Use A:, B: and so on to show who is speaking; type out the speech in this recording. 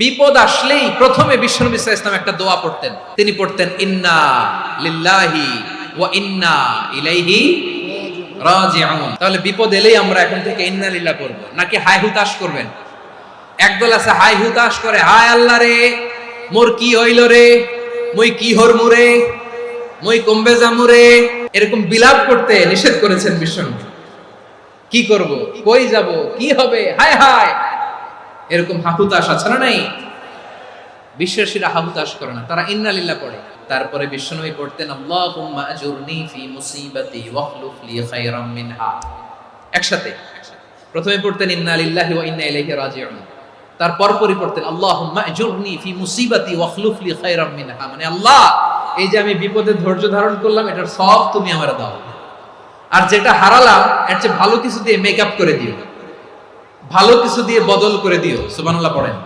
A: বিপদ আসলেই প্রথমে বিশ্বনবী সাল্লাল্লাহু আলাইহি ওয়াসাল্লাম একটা দোয়া পড়তেন। তিনি পড়তেন ইন্না লিল্লাহি ওয়া ইন্না ইলাইহি রাজিউন। তাহলে বিপদ এলেই আমরা এখন থেকে ইন্না লিল্লাহ পড়ব, নাকি হায় হুতাশ করবেন? একদল আছে হায় হুতাশ করে, হায় আল্লাহ রে মোর কি হইল রে, মই কি হরমু রে, মই কমবে যামু রে, এরকম বিলাপ করতে নিষেধ করেছেন বিশ্বনবী। কি করব, কই যাব, কি হবে, হায় হায়, এরকম হাহুতাশ আছে না? নাই। বিশ্বাসীরা হাহুতাশ করে না, তারা ইন্না লিল্লাহ পড়ে। তারপরে বিশ্বনবী পড়তেন আল্লাহুম্মা আজুরনি ফি মুসিবাতি ওয়াখলুফ লি খায়রাম মিনহা। একসাথে প্রথমে পড়তেন ইন্না লিল্লাহি ওয়া ইন্না ইলাইহি রাজিউন, তারপর পড়তেন আল্লাহুম্মা আজুরনি ফি মুসিবাতি ওয়াখলুফ লি খায়রাম মিনহা, মানে আল্লাহ এই যে আমি বিপদে ধৈর্য ধারণ করলাম এটার সব তুমি আমারে দাও, আর যেটা হারালাম এর চেয়ে ভালো কিছু দিয়ে মেকআপ করে দিও, ভালো কিছু দিয়ে বদল করে দিও। সুবহানাল্লাহ পড়েন।